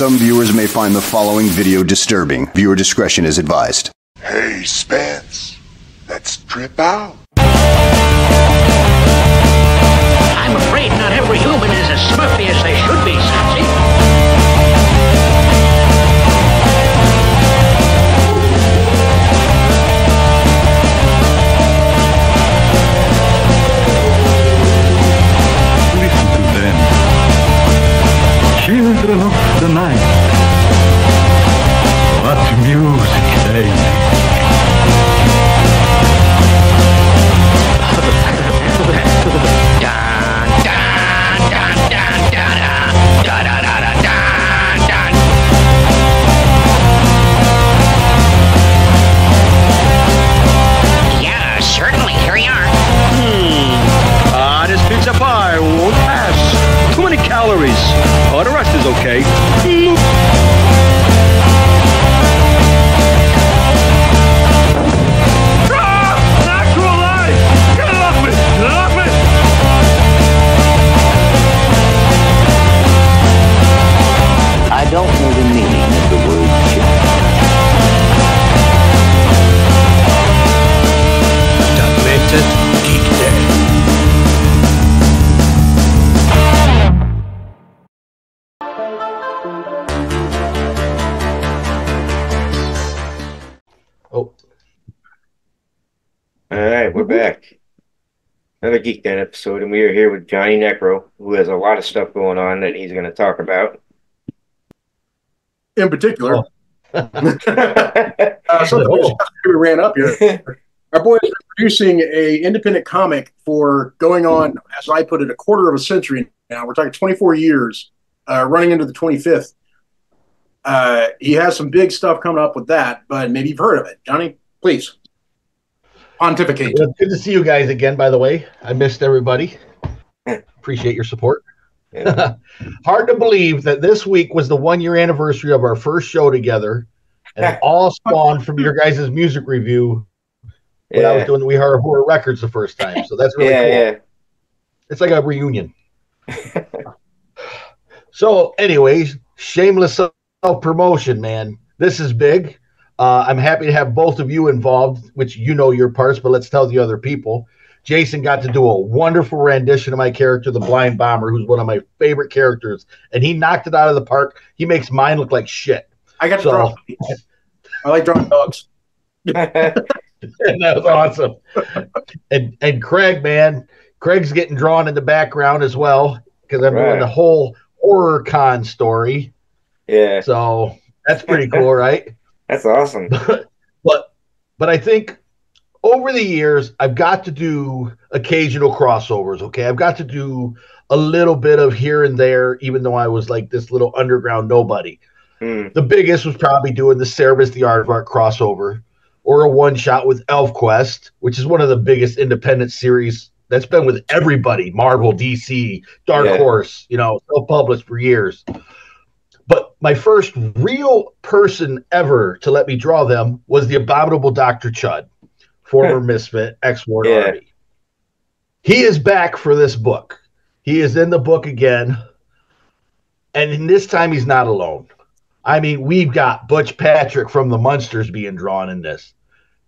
Some viewers may find the following video disturbing. Viewer discretion is advised. Hey, Spence, let's trip out. I'm afraid not every human is as smurfy as they should be, Sassy. Listen to them. Children of the night. What music they make. Yeah, certainly. Here we are. This pizza pie won't pass. Too many calories. Oh, the rest is okay. Natural light! Get it off me! Get it off me! I don't know the meaning of the word chip. Documented Geek Day. Oh. All right, we're back. Another Geek Den episode, and we are here with Johnny Necro, who has a lot of stuff going on that he's going to talk about. In particular, something we ran up here. Our boy is producing a independent comic for going on, as I put it, a quarter of a century now. We're talking 24 years, running into the 25th. He has some big stuff coming up with that, but maybe you've heard of it. Johnny, please. Pontificate. Well, good to see you guys again, by the way. I missed everybody. Appreciate your support. Yeah. Hard to believe that this week was the 1-year anniversary of our first show together, and it all spawned from your guys' music review when I was doing We Heard Horror Records the first time. So that's really cool. Yeah. It's like a reunion. So, anyways, shameless self-promotion, man. This is big. I'm happy to have both of you involved, which you know your parts, but let's tell the other people. Jason got to do a wonderful rendition of my character, the Blind Bomber, who's one of my favorite characters, and he knocked it out of the park. He makes mine look like shit. I got to draw. I like drawing dogs. That was awesome. And Craig, man, Craig's getting drawn in the background as well because I'm doing the whole horror con story. Yeah. So that's pretty cool, right? That's awesome. But I think over the years, I've got to do occasional crossovers, okay? I've got to do a little bit of here and there, even though I was like this little underground nobody. The biggest was probably doing the Cerebus, the Art of Art crossover, or a one-shot with ElfQuest, which is one of the biggest independent series that's been with everybody, Marvel, DC, Dark Horse, self-published for years. But my first real person ever to let me draw them was the abominable Dr. Chud, former Misfit, ex-Ward Army. He is back for this book. He is in the book again. And in this time, he's not alone. I mean, we've got Butch Patrick from the Munsters being drawn in this.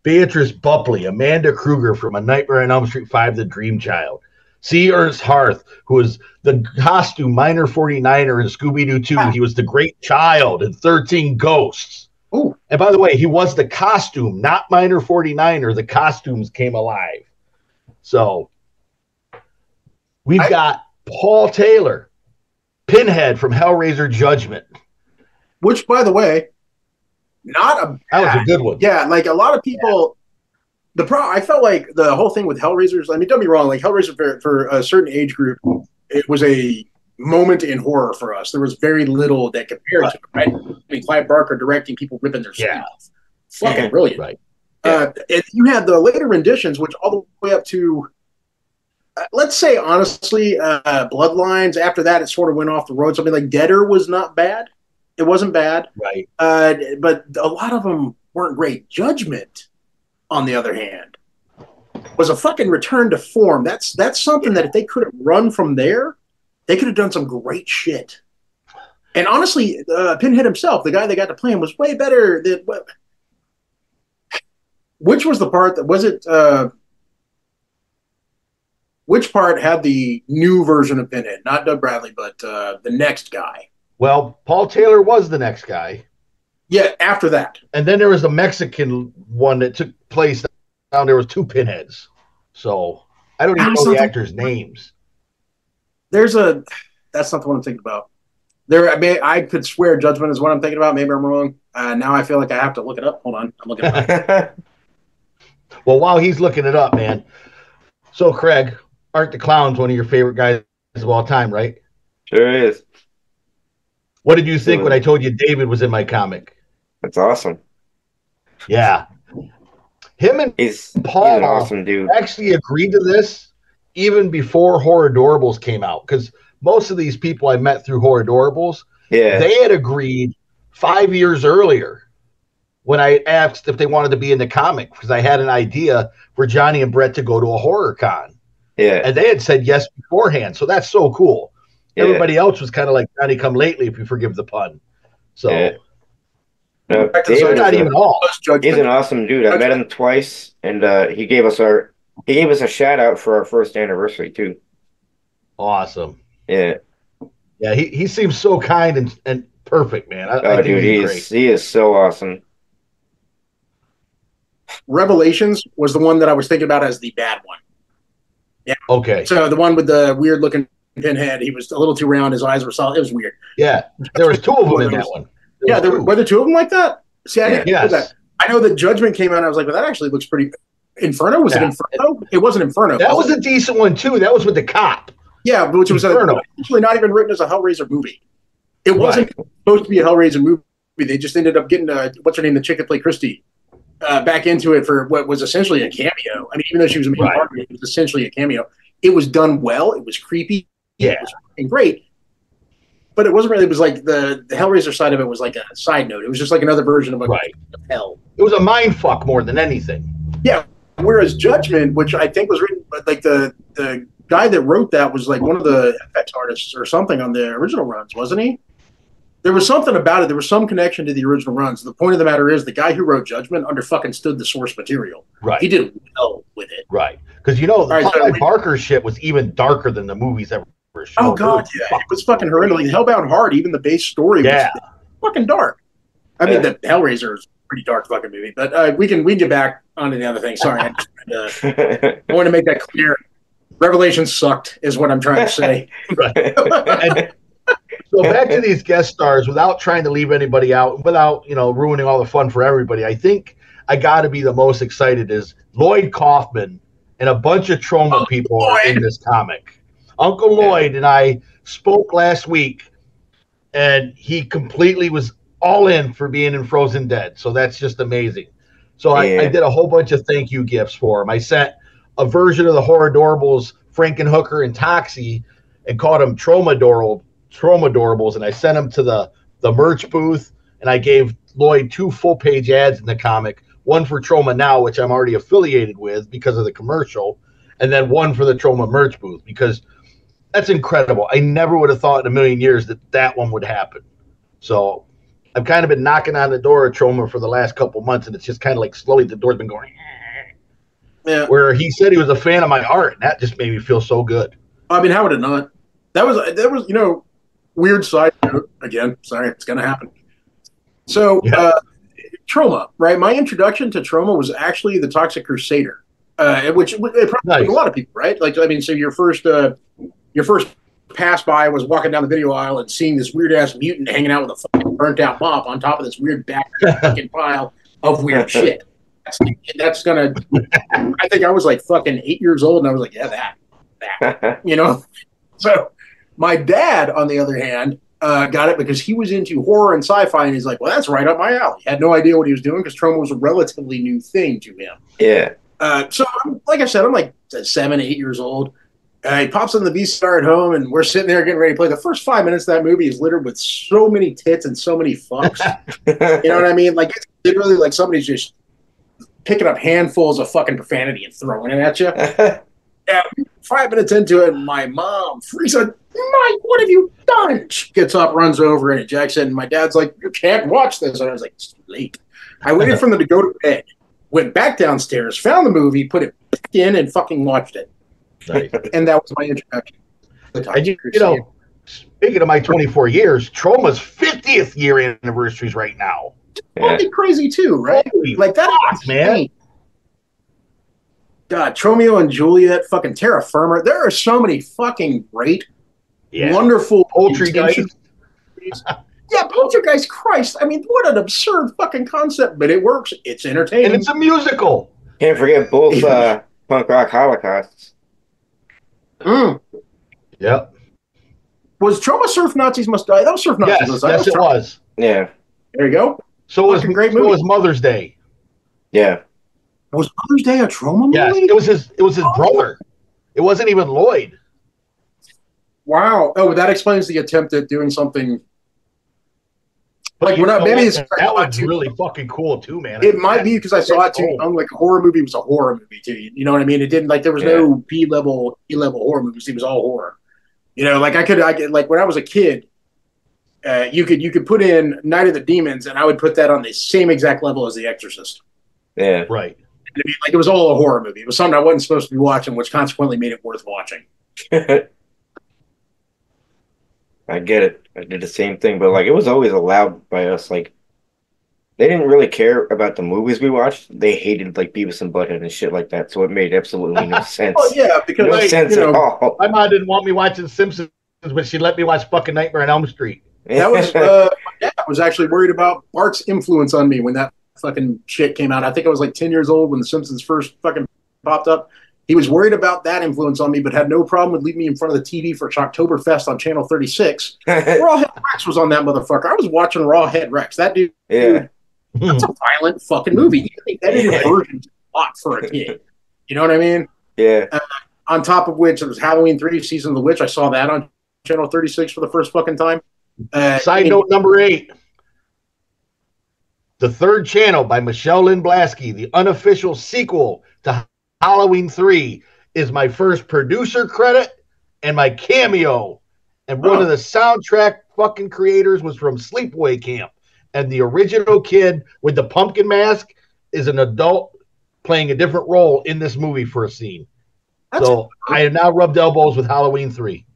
Beatrice Bupley, Amanda Kruger from A Nightmare on Elm Street 5, The Dream Child. C. Ernst Harth, who was the costume Minor 49er in Scooby-Doo 2. He was the Great Child in 13 Ghosts. Ooh. And by the way, he was the costume, not Minor 49er. The costumes came alive. So we've got Paul Taylor, Pinhead from Hellraiser Judgment. Which, by the way, that was a good one. Yeah, like a lot of people. I felt like the whole thing with Hellraisers. I mean, don't be wrong. Like Hellraiser for a certain age group, it was a moment in horror for us. There was very little that compared to it, right? I mean, Clive Barker directing people ripping their skin off, fucking brilliant. Right. And you had the later renditions, which all the way up to, let's say honestly, Bloodlines. After that, it sort of went off the road. Something like Deader was not bad. It wasn't bad. Right. But a lot of them weren't great. Judgment, on the other hand, was a fucking return to form. That's something that if they could have run from there, they could have done some great shit. And honestly, Pinhead himself, the guy that got to play him, was way better than. Which was the part that was it? Which part had the new version of Pinhead? Not Doug Bradley, but the next guy. Well, Paul Taylor was the next guy. Yeah, after that. And then there was the Mexican one that took place down. There was 2 Pinheads. So I don't even know the actors' names. That's not the one I'm thinking about. I could swear Judgment is what I'm thinking about. Maybe I'm wrong. Now I feel like I have to look it up. Hold on. I'm looking it up. Well, while he's looking it up, man. So, Craig, Art the Clown's one of your favorite guys of all time, right? Sure is. What did you think when I told you David was in my comic? That's awesome. Yeah. Him and Paul he's an awesome dude. Actually agreed to this even before Horror Adorables came out, because most of these people I met through Horror Adorables, they had agreed 5 years earlier when I asked if they wanted to be in the comic, because I had an idea for Johnny and Brett to go to a horror con. Yeah. And they had said yes beforehand. So that's so cool. Yeah. Everybody else was kind of like Johnny come lately, if you forgive the pun. So David not even all. He's an awesome dude. I met him twice, and he gave us a shout out for our first anniversary too. Awesome. Yeah. Yeah, he seems so kind and perfect, man. I think dude, he is so awesome. Revelations was the one that I was thinking about as the bad one. Yeah. Okay. So the one with the weird looking Pinhead, he was a little too round. His eyes were solid. It was weird. Yeah. There was 2 of them in that one. Were there 2 of them like that? See, I didn't know that. I know that Judgment came out, and I was like, well, that actually looks pretty. Inferno? Was it Inferno? It wasn't Inferno. That was a decent one, too. That was with the cop. Yeah, which was actually not even written as a Hellraiser movie. It wasn't supposed to be a Hellraiser movie. They just ended up getting, what's her name, the chick that played Christy, back into it for what was essentially a cameo. I mean, even though she was a main part, it was essentially a cameo. It was done well. It was creepy. Yeah. It was great. But it wasn't really, it was like the Hellraiser side of it was like a side note. It was just like another version of of hell. It was a mind fuck more than anything. Yeah. Whereas Judgment, which I think was written, like the guy that wrote that was like one of the FX artists or something on the original runs, wasn't he? There was something about it. There was some connection to the original runs. The point of the matter is the guy who wrote Judgment stood the source material. Right. He did well with it. Right. Because, the Barker shit was even darker than the movies ever showed. Oh, God, yeah. It was fucking horrendous. Like, Hellbound Heart, even the base story was fucking dark. I mean, the Hellraiser is a pretty dark fucking movie. But we can get back onto the other thing. Sorry. I want to make that clear. Revelation sucked, is what I'm trying to say. So back to these guest stars, without trying to leave anybody out, without ruining all the fun for everybody, I think I got to be the most excited is Lloyd Kaufman and a bunch of Troma people are in this comic. Uncle Lloyd and I spoke last week, and he completely was all in for being in Frozen Dead. So that's just amazing. So I did a whole bunch of thank you gifts for him. I sent a version of the Horror Adorables, Frankenhooker and Toxie, and called them Troma Adorables, and I sent them to the merch booth, and I gave Lloyd 2 full-page ads in the comic, one for Troma Now, which I'm already affiliated with because of the commercial, and then one for the Troma merch booth, because that's incredible. I never would have thought in a million years that one would happen. So I've kind of been knocking on the door of Troma for the last couple months, and it's just kind of like slowly the door's been going. Yeah. Where he said he was a fan of my art, and that just made me feel so good. I mean, how would it not? That was weird side note again. Sorry, it's gonna happen. So, Troma, right? My introduction to Troma was actually the Toxic Crusader, which it probably a lot of people, right? Like, I mean, so your first pass by was walking down the video aisle and seeing this weird ass mutant hanging out with a fucking burnt out mop on top of this weird back fucking pile of weird shit. That's gonna. I think I was like fucking 8 years old, and I was like, yeah, that. So my dad, on the other hand, got it because he was into horror and sci-fi, and he's like, well, that's right up my alley. Had no idea what he was doing because Troma was a relatively new thing to him. Yeah. So, like I said, I'm like 7, 8 years old. He pops on the VCR at home, and we're sitting there getting ready to play. The first 5 minutes of that movie is littered with so many tits and so many fucks. You know what I mean? Like, it's literally like somebody's just picking up handfuls of fucking profanity and throwing it at you. Yeah, 5 minutes into it, my mom freaks out. Mike, what have you done? She gets up, runs over, and ejects it. And my dad's like, "You can't watch this." And I was like, "It's too late." I waited for them to go to bed, went back downstairs, found the movie, put it back in, and fucking watched it. Nice. And that was my introduction. And you know, speaking of my 24 years, Troma's 50th year anniversary is right now. That'd be crazy too, right? Holy like that, fuck, man. God, Tromeo and Juliet, fucking terra firma. There are so many fucking great, wonderful Poltergeist. Yeah, Poltergeist. Christ, I mean, what an absurd fucking concept, but it works. It's entertaining, and it's a musical. Can't forget both punk rock holocausts. Yep. Was Troma Surf Nazis Must Die? That was Surf Nazis Must Die. Yes, it was. Yeah. There you go. So was Mother's Day. Yeah. Was Mother's Day a Troma movie? Yes, it was his brother. It wasn't even Lloyd. Wow. Oh, that explains the attempt at doing something. But Like maybe it's that was really fucking cool too, man. It might be because I saw it too young. Like a horror movie was a horror movie too. You know what I mean? It didn't like there was no B level horror movies. It was all horror. You know, like I could like when I was a kid, you could put in Night of the Demons, and I would put that on the same exact level as The Exorcist. Yeah, right. I mean, like it was all a horror movie. It was something I wasn't supposed to be watching, which consequently made it worth watching. I get it. I did the same thing, but like it was always allowed by us. Like they didn't really care about the movies we watched. They hated like Beavis and Butthead and shit like that. So it made absolutely no sense. Oh yeah, because no sense at all. My mom didn't want me watching Simpsons, but she let me watch fucking Nightmare on Elm Street. That was my dad was actually worried about Bart's influence on me when that fucking shit came out. I think I was like 10 years old when The Simpsons first fucking popped up. He was worried about that influence on me, but had no problem with leaving me in front of the TV for Shocktoberfest on Channel 36. Rawhead Rex was on that motherfucker. I was watching Rawhead Rex. That dude, that's a violent fucking movie. You think that version's a lot for a kid. You know what I mean? Yeah. On top of which, it was Halloween 3, Season of the Witch. I saw that on Channel 36 for the first fucking time. Side note number 8. The Third Channel by Michelle Lynn Blasky, the unofficial sequel to Halloween 3, is my first producer credit and my cameo. And one of the soundtrack fucking creators was from Sleepaway Camp. And the original kid with the pumpkin mask is an adult playing a different role in this movie for a scene. So I have now rubbed elbows with Halloween 3.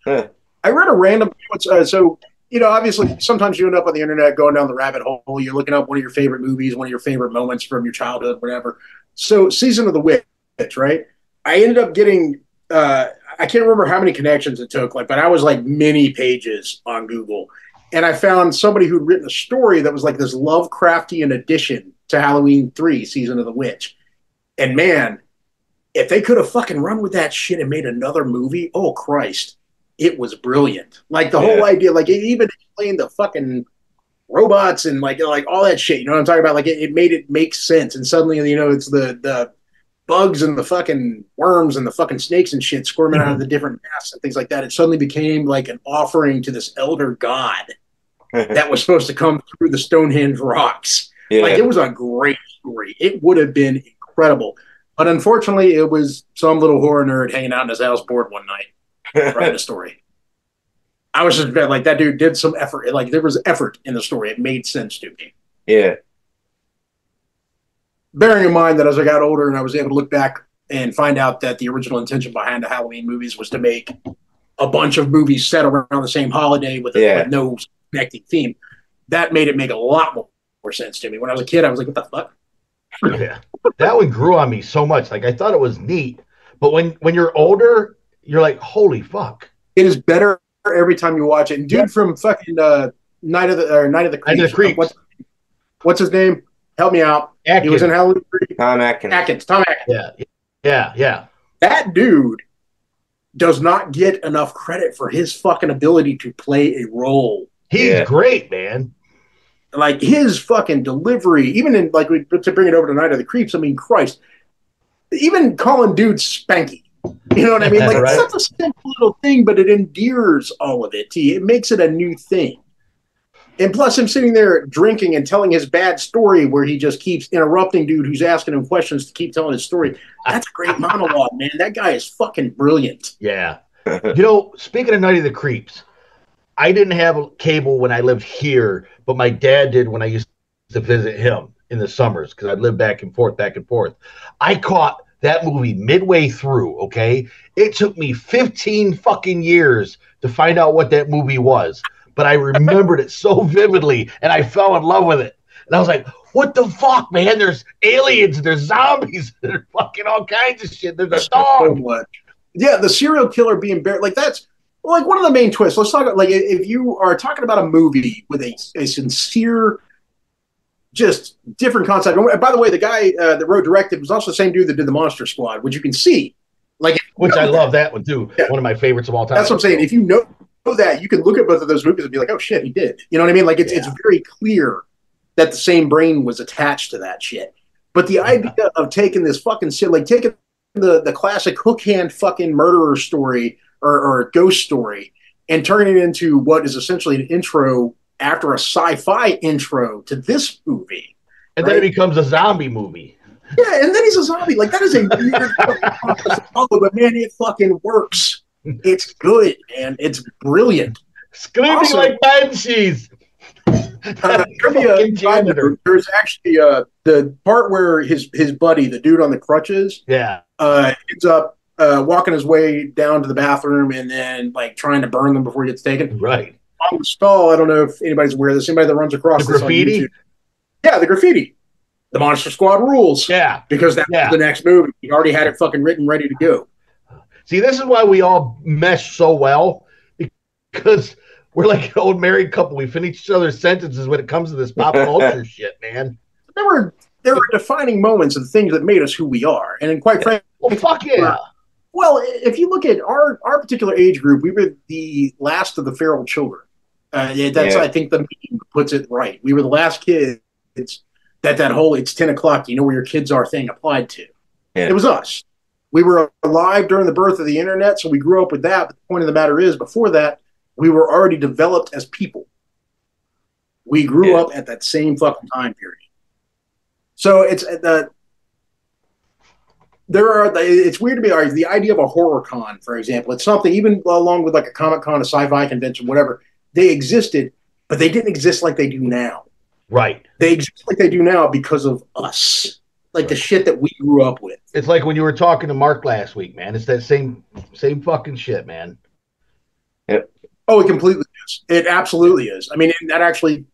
I read a random so you know, obviously sometimes you end up on the internet going down the rabbit hole. You're looking up one of your favorite movies, one of your favorite moments from your childhood, whatever. So Season of the Witch, right? I ended up getting I can't remember how many connections it took, like, but I was like many pages on Google. And I found somebody who'd written a story that was like this Lovecraftian addition to Halloween 3, Season of the Witch. And man, if they could have fucking run with that shit and made another movie, oh Christ, it was brilliant. Like the whole idea, like it even explained the fucking robots and like all that shit. You know what I'm talking about? Like it made it make sense. And suddenly, you know, it's the bugs and the fucking worms and the fucking snakes and shit squirming out of the different masks and things like that. It suddenly became like an offering to this elder god that was supposed to come through the Stonehenge rocks. Yeah. Like it was a great story. It would have been incredible. But unfortunately, it was some little horror nerd hanging out in his house bored one night writing a story. I was just like, that dude did some effort. Like there was effort in the story. It made sense to me. Yeah. Bearing in mind that as I got older and I was able to look back and find out that the original intention behind the Halloween movies was to make a bunch of movies set around the same holiday with no connecting theme, that made it make a lot more sense to me. When I was a kid, I was like, what the fuck? Yeah. That one grew on me so much. Like I thought it was neat, but when you're older, you're like, holy fuck. It is better every time you watch it. And dude from fucking Night of the Creeps. What's his name? Help me out. Atkins. He was in Halloween 3. Tom Atkins. Tom Atkins. Yeah. That dude does not get enough credit for his fucking ability to play a role. He's great, man. Like his fucking delivery, even in like to bring it over to Night of the Creeps. I mean, Christ, even calling dudes Spanky. You know what I mean? Like right? It's such a simple little thing, but it endears all of it to you. It makes it a new thing. And plus him sitting there drinking and telling his bad story where he just keeps interrupting dude who's asking him questions to keep telling his story. That's a great monologue, man. That guy is fucking brilliant. Yeah. You know, speaking of Night of the Creeps, I didn't have cable when I lived here, but my dad did when I used to visit him in the summers because I lived back and forth, back and forth. I caught that movie midway through, okay? It took me 15 fucking years to find out what that movie was, but I remembered it so vividly, and I fell in love with it. And I was like, what the fuck, man? There's aliens, there's zombies, there's fucking all kinds of shit. There's a dog. Yeah, the serial killer being buried. Like, that's like one of the main twists. Let's talk about, like, if you are talking about a movie with a sincere, just different concept. And by the way, the guy that wrote directed was also the same dude that did the Monster Squad, which you can see. Like, which I love that one too. Yeah. One of my favorites of all time. That's what I'm saying. If you know that, you can look at both of those movies and be like, oh shit, he did. You know what I mean? Like, it's very clear that the same brain was attached to that shit. But the idea of taking this fucking shit, like taking the classic hook hand fucking murderer story or ghost story and turning it into what is essentially an intro after a sci-fi intro to this movie. And then it becomes a zombie movie. Yeah, and then he's a zombie. Like, that is a weird process to follow, but man, it fucking works. It's good, man. It's brilliant. Screaming also, like banshees. Trivia, there's actually the part where his buddy, the dude on the crutches, ends up walking his way down to the bathroom and then like trying to burn them before he gets taken. Right. On the stall, I don't know if anybody's aware of this. Anybody that runs across the graffiti? On YouTube. Yeah, the graffiti. The Monster Squad rules. Yeah. Because that was the next movie. He already had it fucking written, ready to go. See, this is why we all mesh so well, because we're like an old married couple. We finish each other's sentences when it comes to this pop culture shit, man. There were defining moments of things that made us who we are. And quite frankly, well, fuck yeah. Well, if you look at our particular age group, we were the last of the feral children. I think the meme puts it right. We were the last kids that whole "it's 10 o'clock, you know where your kids are" thing applied to. Yeah. It was us. We were alive during the birth of the internet, so we grew up with that. But the point of the matter is, before that, we were already developed as people. We grew up at that same fucking time period. So it's it's weird to me. The idea of a horror con, for example, it's something even along with like a Comic Con, a sci-fi convention, whatever. They existed, but they didn't exist like they do now. Right. They exist like they do now because of us, like the shit that we grew up with. It's like when you were talking to Mark last week, man. It's that same fucking shit, man. Yep. Oh, it completely is. It absolutely is. I mean, that actually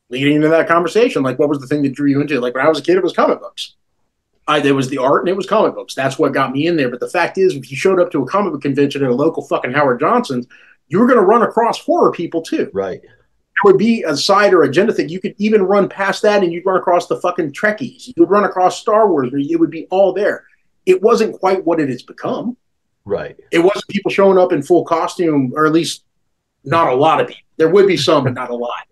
leading into that conversation, like, what was the thing that drew you into it? Like, when I was a kid, it was comic books. There was the art and it was comic books. That's what got me in there. But the fact is, if you showed up to a comic book convention at a local fucking Howard Johnson's, you were going to run across horror people too. Right. There would be a side or agenda thing. You could even run past that and you'd run across the fucking Trekkies. You would run across Star Wars. It would be all there. It wasn't quite what it has become. Right. It wasn't people showing up in full costume, or at least not a lot of people. There would be some, but not a lot.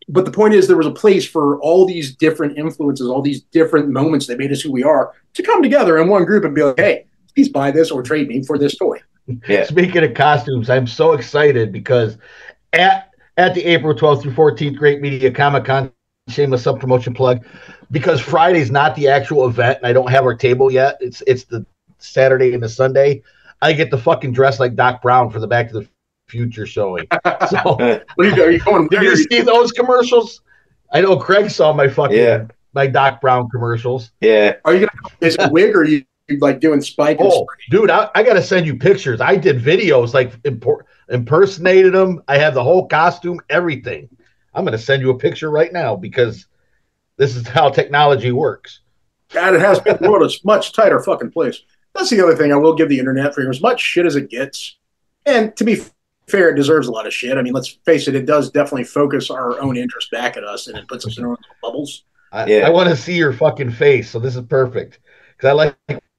But the point is, there was a place for all these different influences, all these different moments that made us who we are, to come together in one group and be like, hey, please buy this or trade me for this toy. Yeah. Speaking of costumes, I'm so excited because at the April 12th through 14th Great Media Comic-Con, shameless self-promotion plug, because Friday's not the actual event and I don't have our table yet. It's the Saturday and the Sunday. I get to fucking dress like Doc Brown for the Back to the Future showing. So, are you going? Did you see those commercials? I know Craig saw my fucking my Doc Brown commercials. Yeah. Are you gonna? Is it a wig or are you like doing Spike? Oh, dude, I got to send you pictures. I did videos, like impersonated them. I have the whole costume, everything. I'm going to send you a picture right now because this is how technology works. God, it has been world a much tighter fucking place. That's the other thing I will give the internet for as much shit as it gets. And to be fair, it deserves a lot of shit. I mean, let's face it, it does definitely focus our own interest back at us and it puts us in our own bubbles. I want to see your fucking face, so this is perfect. Because I like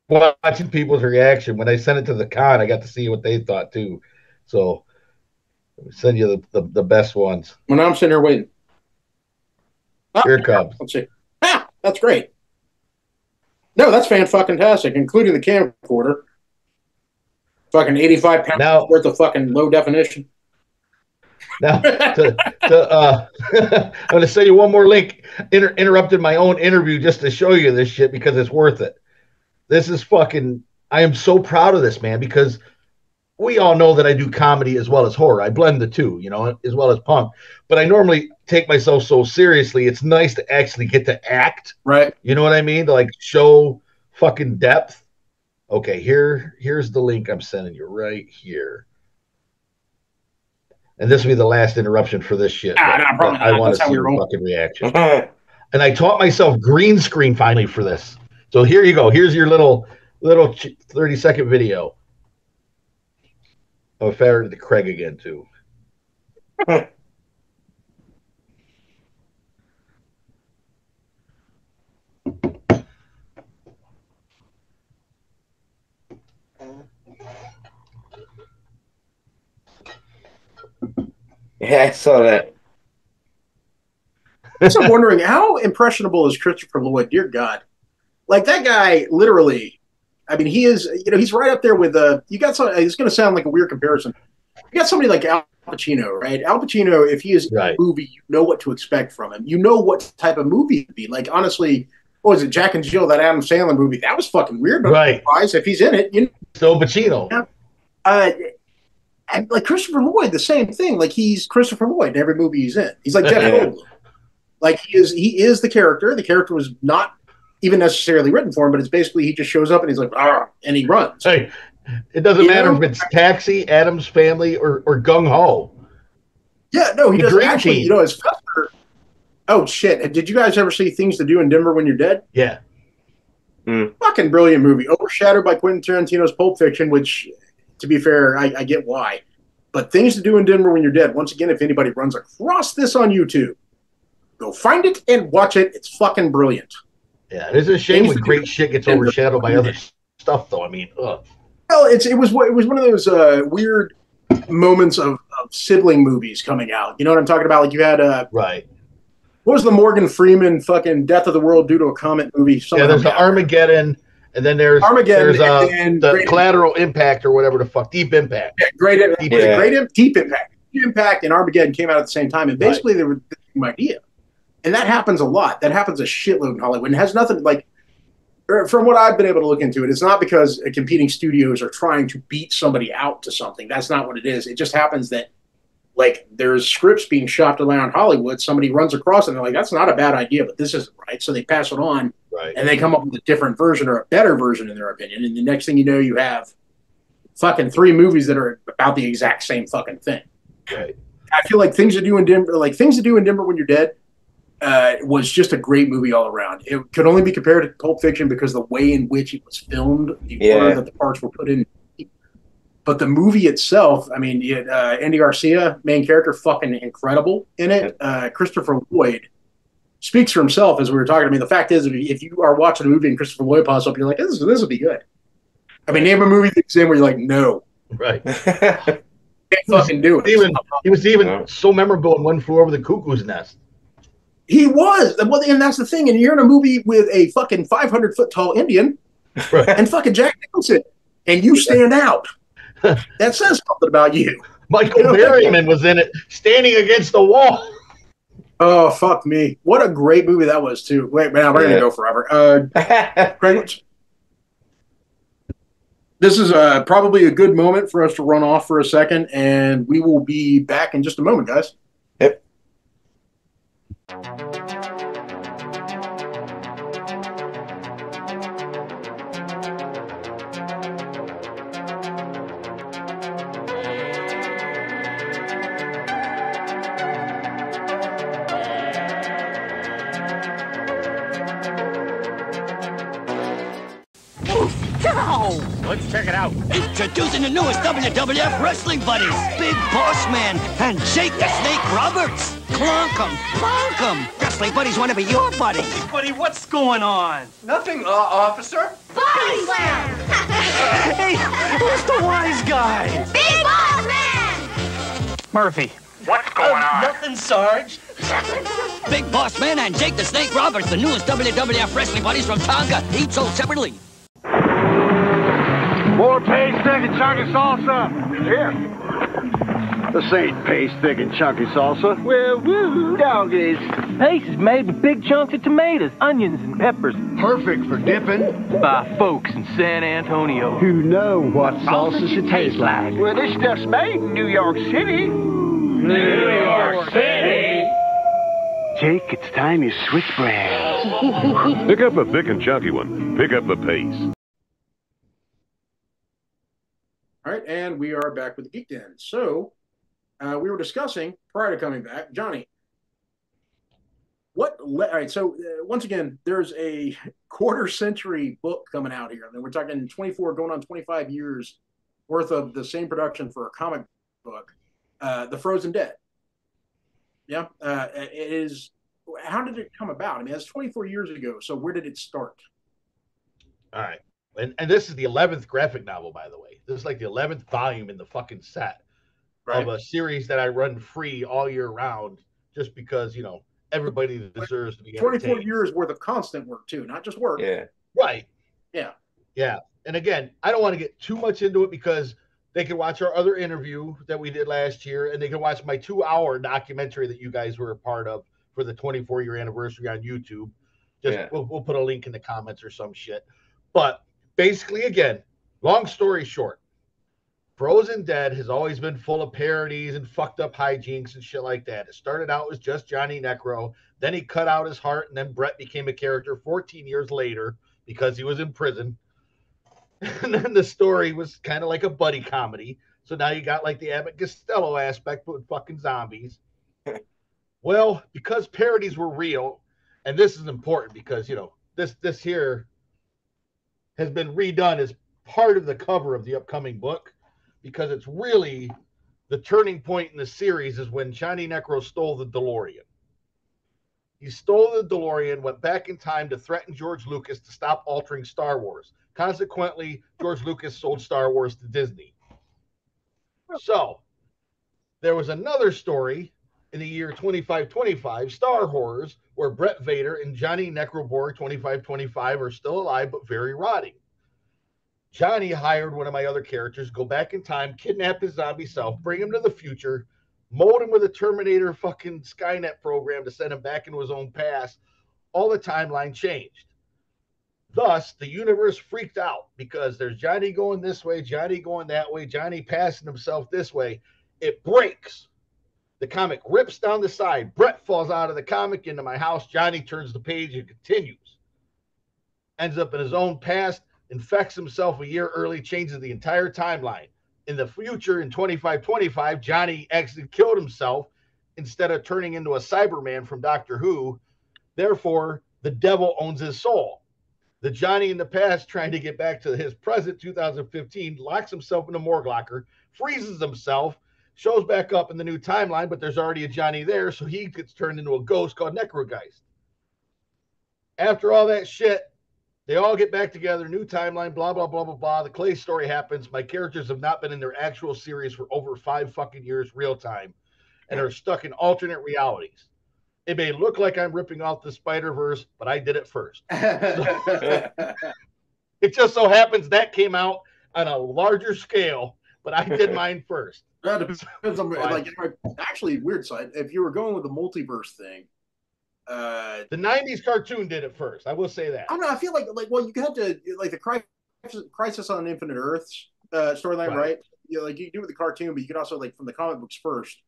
watching people's reaction. When I sent it to the con, I got to see what they thought too. So let me send you the best ones. When I'm sitting there waiting. Here it comes. Let's see. Ah, that's great. No, that's fan-fucking-tastic, including the camcorder. Fucking 85 pounds worth of fucking low definition. Now, I'm going to send you one more link. Interrupted my own interview just to show you this shit because it's worth it. This is fucking. I am so proud of this, man, because we all know that I do comedy as well as horror. I blend the two, you know, as well as punk. But I normally take myself so seriously. It's nice to actually get to act. Right. You know what I mean? To like show fucking depth. Okay, here's the link I'm sending you right here. And this will be the last interruption for this shit. But I want to see your fucking reaction. And I taught myself green screen finally for this. So here you go. Here's your little 30-second video. Oh, fair to Craig again too. Yeah, I saw that. So I'm wondering, how impressionable is Christopher Lloyd? Dear God. Like, that guy, literally, I mean, he is, you know, he's right up there with, you got some, it's going to sound like a weird comparison. You got somebody like Al Pacino, right? Al Pacino, if he is in a movie, you know what to expect from him. You know what type of movie it would be. Like, honestly, what was it, Jack and Jill, that Adam Sandler movie? That was fucking weird. But otherwise, if he's in it, you know. So Pacino. And like Christopher Lloyd, the same thing. Like, he's Christopher Lloyd in every movie he's in. He's like Jeff Goldblum. Like, he is the character. The character was not even necessarily written for him, but it's basically he just shows up and he's like, ah, and he runs. Hey, it doesn't matter if it's Taxi, Addams Family, or Gung Ho. Yeah, no, he doesn't actually. You know, as Fester. Oh shit! Did you guys ever see Things to Do in Denver When You're Dead? Yeah. Fucking brilliant movie. Overshadowed by Quentin Tarantino's Pulp Fiction, which, to be fair, I get why. But Things to Do in Denver When You're Dead. Once again, if anybody runs across this on YouTube, go find it and watch it. It's fucking brilliant. Yeah, it's a shame when great shit gets overshadowed by other stuff, though. I mean, ugh. Well, it was one of those weird moments of sibling movies coming out. You know what I'm talking about? Like, you had right. What was the Morgan Freeman fucking Death of the World Due to a Comet movie? Yeah, there's the Armageddon, and then there's the Collateral Impact or whatever the fuck, Deep Impact. Yeah, Deep Impact. Deep Impact and Armageddon came out at the same time, and basically they were the same idea. And that happens a lot. That happens a shitload in Hollywood. And it has nothing, like, from what I've been able to look into it, it's not because competing studios are trying to beat somebody out to something. That's not what it is. It just happens that, like, there's scripts being shopped around Hollywood. Somebody runs across it and they're like, that's not a bad idea, but this isn't right. So they pass it on, and they come up with a different version or a better version in their opinion. And the next thing you know, you have fucking 3 movies that are about the exact same fucking thing. Right. I feel like Things to Do in Denver When You're Dead, was just a great movie all around. It could only be compared to Pulp Fiction because the way in which it was filmed, the order that the parts were put in. But the movie itself, I mean, Andy Garcia, main character, fucking incredible in it. Christopher Lloyd speaks for himself, as we were talking. I mean, the fact is, if you are watching a movie and Christopher Lloyd pops up, you're like, this will be good. I mean, name a movie that's in where you're like, no. Right. Can't fucking do it. He was even so memorable in One Flew Over the Cuckoo's Nest. He was. Well, and that's the thing. And you're in a movie with a fucking 500-foot tall Indian and fucking Jack Nicholson, and you stand out. That says something about you. Michael Berryman was in it, standing against the wall. Oh, fuck me. What a great movie that was, too. Wait, man, we're going to go forever. Craig, this is probably a good moment for us to run off for a second, and we will be back in just a moment, guys. Yep. Let's check it out. Introducing the newest WWF Wrestling Buddies, Big Boss Man and Jake the Snake Roberts. Clunk 'em, plonk 'em. Wrestling Buddies want to be your buddy. Buddy, what's going on? Nothing, officer. Body slam! Hey, who's the wise guy? Big Boss Man! Murphy, what's going on? Nothing, Sarge. Big Boss Man and Jake the Snake Roberts, the newest WWF Wrestling Buddies from Tonga, each sold separately. More pay, steak, and chocolate salsa. Here. This ain't paste thick and chunky salsa. Well, woo, doggies. Paste is made with big chunks of tomatoes, onions, and peppers. Perfect for dipping. By folks in San Antonio Who know what salsa should taste like. Well, this stuff's made in New York City. New York City! Jake, it's time you switch brands. Pick up a thick and chunky one. Pick up the pace. All right, and we are back with the Geek Den. So, we were discussing, prior to coming back, Johnny, all right, so once again, there's a quarter-century book coming out here. I mean, we're talking 24, going on 25 years worth of the same production for a comic book, The Frozen Dead. Yeah, it is. How did it come about? I mean, that's 24 years ago, so where did it start? All right. And this is the 11th graphic novel, by the way. This is like the 11th volume in the fucking set of a series that I run free all year round just because, you know, everybody deserves to be 24 years worth of constant work, too, not just work. Yeah. Right. Yeah. Yeah. And again, I don't want to get too much into it because they can watch our other interview that we did last year, and they can watch my 2-hour documentary that you guys were a part of for the 24-year anniversary on YouTube. We'll put a link in the comments or some shit. But basically, again, long story short, Frozen Dead has always been full of parodies and fucked up hijinks and shit like that. It started out as just Johnny Necro. Then he cut out his heart, and then Brett became a character 14 years later because he was in prison. And then the story was kind of like a buddy comedy. So now you got like the Abbott Costello aspect with fucking zombies. Well, because parodies were real, and this is important because, you know, this here has been redone as part of the cover of the upcoming book because it's really the turning point in the series is when Johnny Necro stole the DeLorean. He stole the DeLorean, went back in time to threaten George Lucas to stop altering Star Wars. Consequently, George Lucas sold Star Wars to Disney. So, there was another story in the year 2525, Star Horrors, where Brett Vader and Johnny Necroborg 2525 are still alive but very rotting. Johnny hired one of my other characters, go back in time, kidnap his zombie self, bring him to the future, mold him with a Terminator fucking Skynet program to send him back into his own past. All the timeline changed. Thus, the universe freaked out because there's Johnny going this way, Johnny going that way, Johnny passing himself this way. It breaks. The comic rips down the side. Brett falls out of the comic into my house. Johnny turns the page and continues. Ends up in his own past, infects himself a year early, changes the entire timeline. In the future, in 2525, Johnny actually killed himself instead of turning into a Cyberman from Doctor Who. Therefore, the devil owns his soul. The Johnny in the past trying to get back to his present 2015 locks himself in a morgue locker, freezes himself, shows back up in the new timeline, but there's already a Johnny there, so he gets turned into a ghost called Necrogeist. After all that shit, they all get back together, new timeline, blah, blah, blah, blah, blah. The Clay story happens. My characters have not been in their actual series for over 5 fucking years real time and are stuck in alternate realities. It may look like I'm ripping off the Spider-Verse, but I did it first. It just so happens that came out on a larger scale, but I did mine first. That depends on, like, actually, weird side. If you were going with the multiverse thing, the 90s cartoon did it first. I will say that. I don't know. I feel like well, you had to, like, the Crisis on Infinite Earths storyline, right? You know, like, you do it with the cartoon, but you could also, like, from the comic books first,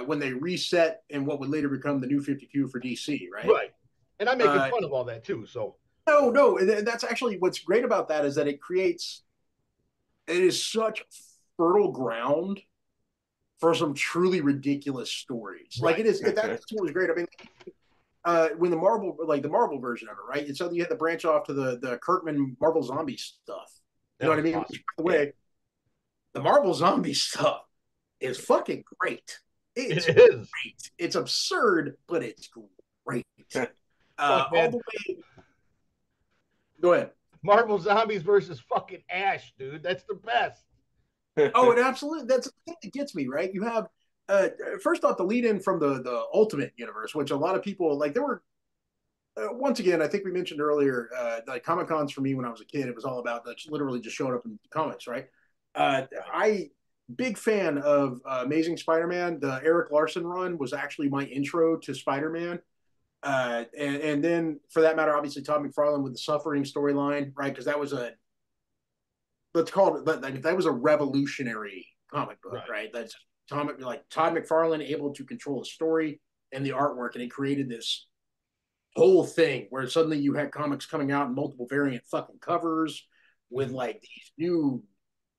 when they reset in what would later become the New 52 for DC, right? Right. And I'm making fun of all that too. So no, and that's actually what's great about that is that it is such fertile ground for some truly ridiculous stories. Right. Like, it is. That's what was great. I mean, when the Marvel version of it, right? And so you had to branch off to the Kirkman Marvel Zombie stuff. You know what I mean? Awesome. By the way, the Marvel Zombie stuff is fucking great. It is great. It's absurd, but it's great. All the way. Go ahead. Marvel Zombies versus fucking Ash, dude. That's the best. Oh, it absolutely. That's the thing that gets me, right? You have first off the lead in from the Ultimate Universe, which a lot of people like. There were once again, I think we mentioned earlier, like Comic-Cons for me when I was a kid, it was all about literally just showing up in comics, right? I big fan of Amazing Spider-Man. The Eric Larson run was actually my intro to Spider-Man. And then, for that matter, obviously Todd McFarlane with the Suffering storyline, right? Because that was let's call it, like, that was a revolutionary comic book, right? That's Todd McFarlane able to control the story and the artwork, and it created this whole thing where suddenly you had comics coming out in multiple variant fucking covers with like these new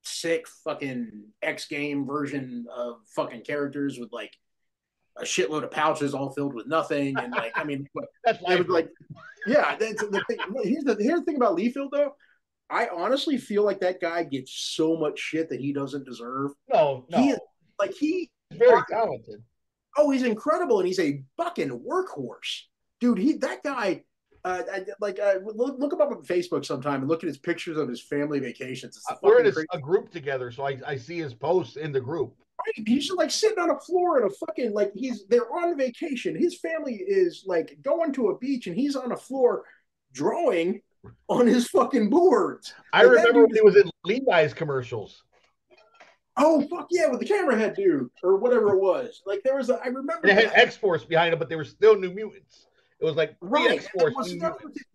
sick fucking X game version of fucking characters with like a shitload of pouches all filled with nothing, and like, I mean, that's it was like, yeah, that's the thing. Here's the thing about Liefeld though. I honestly feel like that guy gets so much shit that he doesn't deserve. No, he's very talented. Oh, he's incredible, and he's a fucking workhorse, dude. That guy. Look him up on Facebook sometime and look at his pictures of his family vacations. We're in a group together, so I see his posts in the group. Right. He's just like sitting on a floor in a fucking, like, they're on vacation. His family is like going to a beach, and he's on a floor drawing on his fucking boards. I remember when he was in Levi's commercials. Oh, fuck yeah, with the camera head dude or whatever it was. Like, there was I remember and it had X-Force behind him, but they were still New Mutants. It was like X-Force.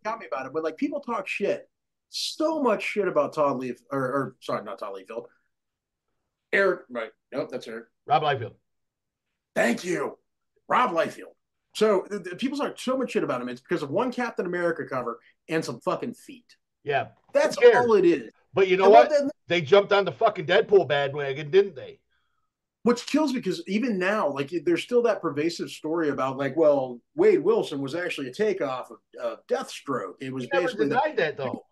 Got me about it, but like, people talk shit, so much shit about Todd Leaf, or sorry, not Todd Liefeld. Eric, right? Nope, that's Eric. Rob Liefeld. Thank you, Rob Liefeld. So people talk so much shit about him. It's because of one Captain America cover and some fucking feet. Yeah, that's all it is. But you know what? They jumped on the fucking Deadpool bandwagon, didn't they? Which kills me, because even now, like, there's still that pervasive story about, like, well, Wade Wilson was actually a takeoff of Deathstroke. It was basically denied that though.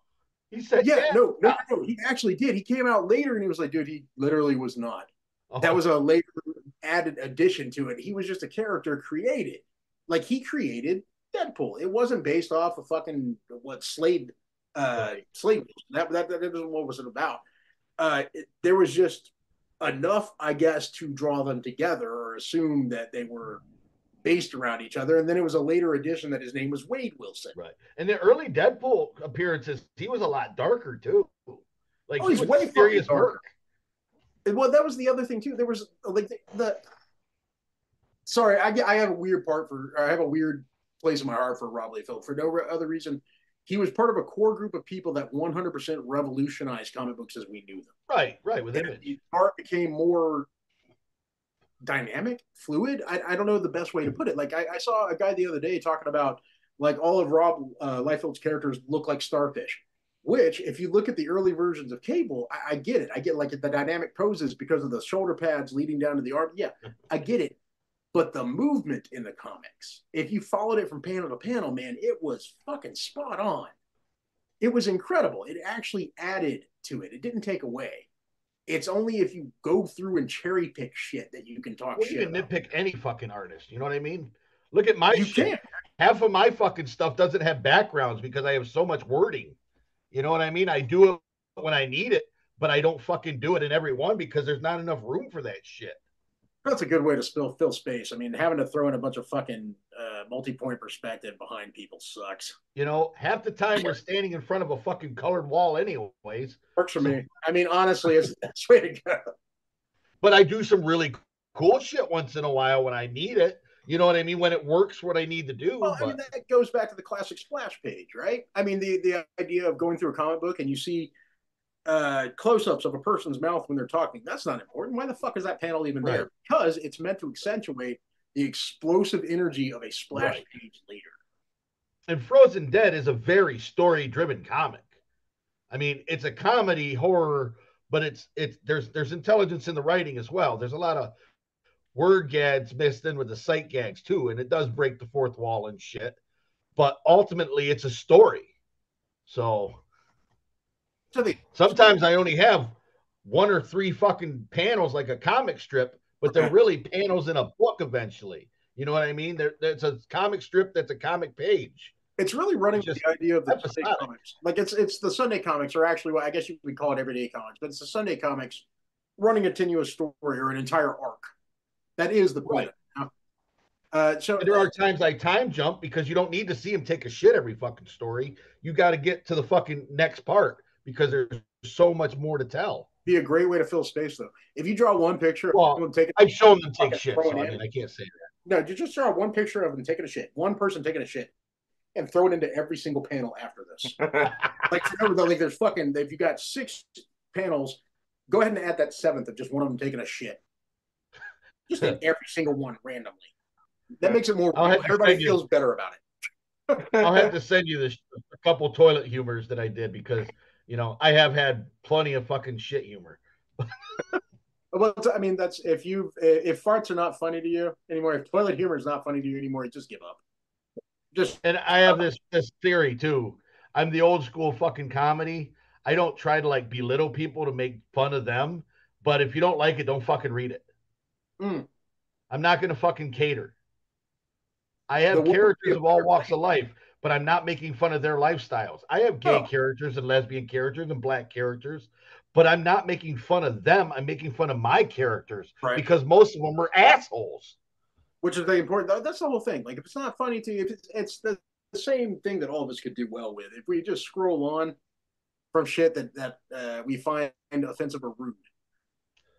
He said, no, he actually did. He came out later and he was like, dude, he literally was not. That was a later added addition to it. He was just a character created. Like, he created Deadpool. It wasn't based off of fucking Slade. Slade. That isn't what was it about. There was just enough, I guess, to draw them together or assume that they were based around each other. And then it was a later addition that his name was Wade Wilson. Right. And the early Deadpool appearances, he was a lot darker too. Like, he's way serious work. Well, that was the other thing too. There was like sorry, I have a weird I have a weird place in my heart for Rob Liefeld for no other reason. He was part of a core group of people that 100% revolutionized comic books as we knew them. Right, with Image. Art became more dynamic, fluid. I don't know the best way to put it. Like, I saw a guy the other day talking about, like, all of Rob Liefeld's characters look like starfish, which, if you look at the early versions of Cable, I get it. I get, like, the dynamic poses because of the shoulder pads leading down to the arm. Yeah, I get it. But the movement in the comics, if you followed it from panel to panel, man, it was fucking spot on. It was incredible. It actually added to it. It didn't take away. It's only if you go through and cherry pick shit that you can talk shit You can about. nitpick any fucking artist. You know what I mean? Look at my shit. Half of my fucking stuff doesn't have backgrounds because I have so much wording. You know what I mean? I do it when I need it, but I don't fucking do it in every one because there's not enough room for that shit. That's a good way to fill space. I mean, having to throw in a bunch of fucking multi-point perspective behind people sucks. You know, half the time we're standing in front of a fucking colored wall anyways. Works for me. I mean, honestly, it's the best way to go. But I do some really cool shit once in a while when I need it. You know what I mean? When it works what I need to do. Well, I mean, that goes back to the classic splash page, right? I mean, the idea of going through a comic book and you see close-ups of a person's mouth when they're talking, that's not important. Why the fuck is that panel even there? Because it's meant to accentuate the explosive energy of a splash page later. And Frozen Dead is a very story-driven comic. I mean, it's a comedy horror, but there's intelligence in the writing as well. There's a lot of word gags mixed in with the sight gags too, and it does break the fourth wall and shit. But ultimately, it's a story. So sometimes I only have 1 or 3 fucking panels like a comic strip, but they're really panels in a book eventually. You know what I mean? There's a comic strip that's a comic page. It's really running with the idea of the Sunday comics. Like, it's the Sunday comics, or actually, I guess you would call it everyday comics, but it's the Sunday comics running a continuous story or an entire arc. That is the point. So there are times I time jump because you don't need to see him take a shit every fucking story. You got to get to the fucking next part because there's so much more to tell. be a great way to fill space, though. If you draw one picture of Well, someone taking, I've shown them take shit, throwing so I in, mean, I can't say that. no, you just draw one picture of them taking a shit, one person taking a shit, and throw it into every single panel after this. Like, remember though, like there's fucking, if you got 6 panels, go ahead and add that 7th of just one of them taking a shit. Just in every single one randomly. That makes it more real. Everybody feels better about it. I'll have to send you a couple toilet humors that I did because, you know, I have had plenty of fucking shit humor. Well, I mean, that's if farts are not funny to you anymore, if toilet humor is not funny to you anymore, just give up. And I have this theory too. I'm the old school fucking comedy. I don't try to like belittle people to make fun of them, but if you don't like it, don't fucking read it. I'm not going to fucking cater. I have characters of all walks of life, but I'm not making fun of their lifestyles. I have gay characters and lesbian characters and black characters, but I'm not making fun of them. I'm making fun of my characters because most of them are assholes. Which is very important. That's the whole thing. Like, if it's not funny to you, if it's the same thing that all of us could do well with. If we just scroll on from shit that we find offensive or rude.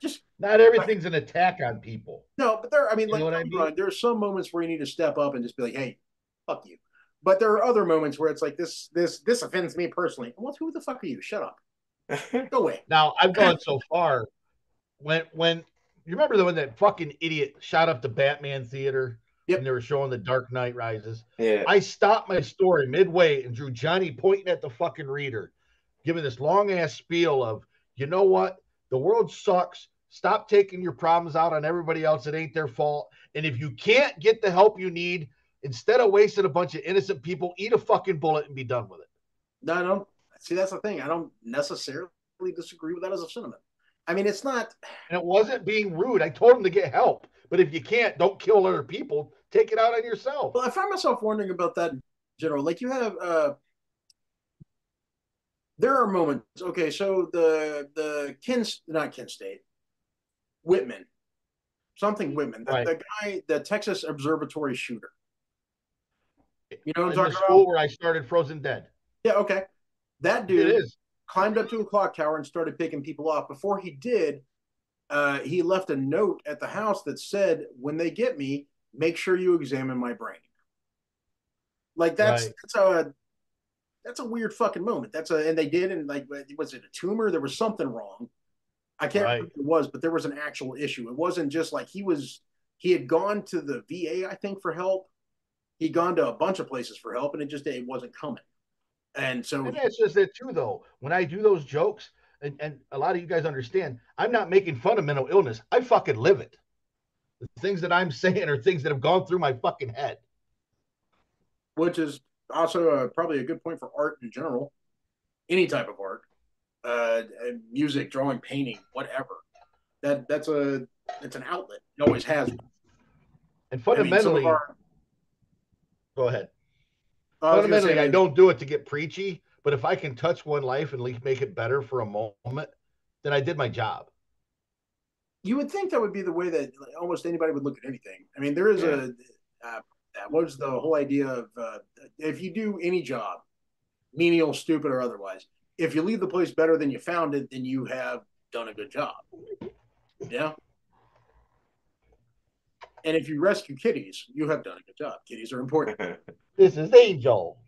Just not everything's an attack on people. No, but there. I mean, you know what I mean? There are some moments where you need to step up and just be like, "Hey, fuck you." But there are other moments where it's like, "This offends me personally." Well, who the fuck are you? Shut up. Go away. Now I've gone so far. When you remember when that fucking idiot shot up the Batman theater and they were showing The Dark Knight Rises? Yeah. I stopped my story midway and drew Johnny pointing at the fucking reader, giving this long ass spiel of, you know what? The world sucks. Stop taking your problems out on everybody else. It ain't their fault. And if you can't get the help you need, instead of wasting a bunch of innocent people, eat a fucking bullet and be done with it. No, I don't. See, that's the thing. I don't necessarily disagree with that as a sentiment. I mean, it's not. And it wasn't being rude. I told him to get help. But if you can't, don't kill other people. Take it out on yourself. Well, I find myself wondering about that in general. Like, you have there are moments. Okay, so the not Kent State, Whitman, something Whitman, the guy, the Texas Observatory shooter. You know what I'm talking about? School where I started Frozen Dead. Yeah, okay. That dude climbed up to a clock tower and started picking people off. Before he did, he left a note at the house that said, "When they get me, make sure you examine my brain." Like that's a weird fucking moment. And they did, and like, was it a tumor? There was something wrong. I can't remember what it was, but there was an actual issue. It wasn't just like he had gone to the VA, I think, for help. He'd gone to a bunch of places for help, and it wasn't coming. And so that's just it too, though. When I do those jokes, and a lot of you guys understand, I'm not making fun of mental illness. I fucking live it. The things that I'm saying are things that have gone through my fucking head. Which is also probably a good point for art in general. Any type of art, music, drawing, painting, whatever. It's an outlet. It always has been. And fundamentally, go ahead. Fundamentally, I don't do it to get preachy, but if I can touch one life and make it better for a moment, then I did my job. You would think that would be the way that almost anybody would look at anything. I mean, there is that was the whole idea of if you do any job, menial, stupid, or otherwise, if you leave the place better than you found it, then you have done a good job. Yeah. And if you rescue kitties, you have done a good job. Kitties are important. This is Angel.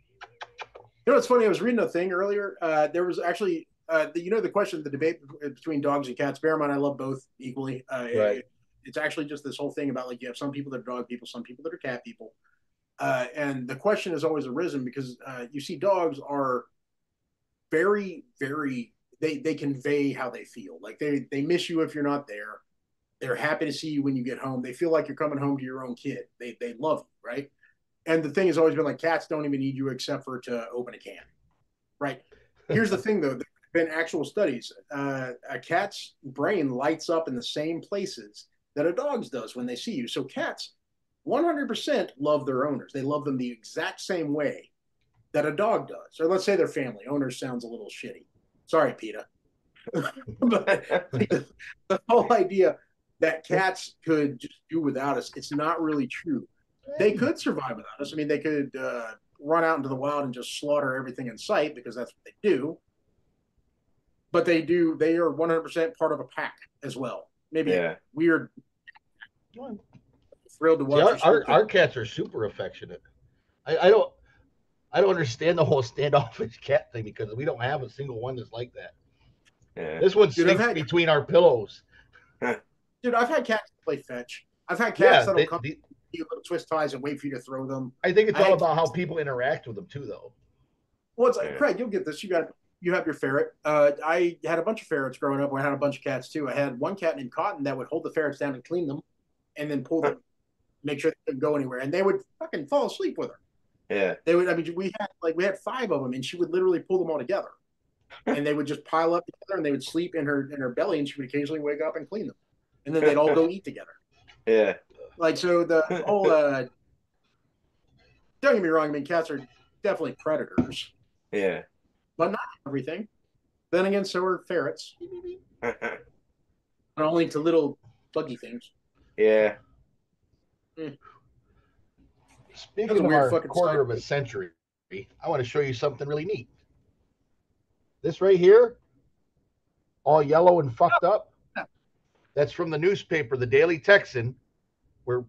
You know what's funny? I was reading a thing earlier. There was actually, the debate between dogs and cats. Bear in mind, I love both equally. It's actually just this whole thing about, like, you have some people that are dog people, some people that are cat people. And the question has always arisen because you see dogs are very, very, they convey how they feel. Like they miss you if you're not there. They're happy to see you when you get home. They feel like you're coming home to your own kid. They love you, right? And the thing has always been like, cats don't even need you except for to open a can, right? Here's the thing, though. There have been actual studies. A cat's brain lights up in the same places that a dog's does when they see you. So cats 100% love their owners. They love them the exact same way that a dog does. Or let's say their family. Owners sounds a little shitty. Sorry, PETA. But the whole idea that cats could just do without us, it's not really true. They could survive without us. I mean, they could run out into the wild and just slaughter everything in sight because that's what they do. but they are 100% part of a pack as well. Maybe weird. Thrilled to watch. Our cats are super affectionate. I don't understand the whole standoffish cat thing because we don't have a single one that's like that. Yeah. This one sleeps between our pillows. Dude, I've had cats play fetch. I've had cats that'll come little twist ties and wait for you to throw them. I think it's all about how people interact with them too, though. Well, it's like, Craig, you'll get this. You have your ferret. I had a bunch of ferrets growing up. I had a bunch of cats too. I had one cat named Cotton that would hold the ferrets down and clean them, and then pull them, make sure they couldn't go anywhere, and they would fucking fall asleep with her. Yeah, they would. I mean, we had 5 of them, and she would literally pull them all together, and they would just pile up together, and they would sleep in her belly, and she would occasionally wake up and clean them, and then they'd all go eat together. Yeah, like so the whole. Don't get me wrong. I mean, cats are definitely predators. Yeah, but not everything. Then again, so are ferrets. Not only to little buggy things. Yeah. Speaking of our quarter of a century, I want to show you something really neat. This right here, all yellow and fucked up, that's from the newspaper, the Daily Texan, where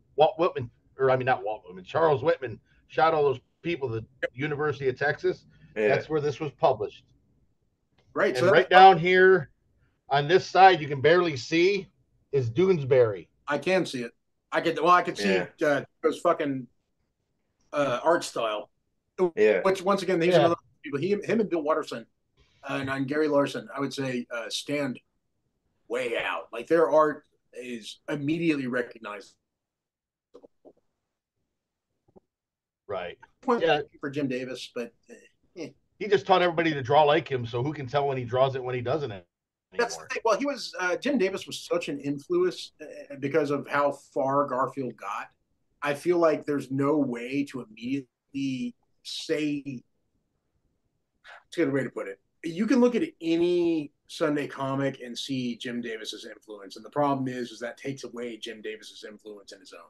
Charles Whitman shot all those people at the University of Texas. Yeah. That's where this was published. Right. And so right down here on this side, you can barely see, is Doonesbury. I can see it. I can see those fucking art style. Yeah. Which once again, these are another people. Him and Bill Watterson and Gary Larson, I would say, stand way out. Like their art is immediately recognizable. Right. Yeah. For Jim Davis, but he just taught everybody to draw like him, so who can tell when he draws it when he doesn't anymore? That's the thing. Well, he was Jim Davis was such an influence because of how far Garfield got. I feel like there's no way to immediately say. It's a good way to put it. You can look at any Sunday comic and see Jim Davis's influence, and the problem is that takes away Jim Davis's influence in his own.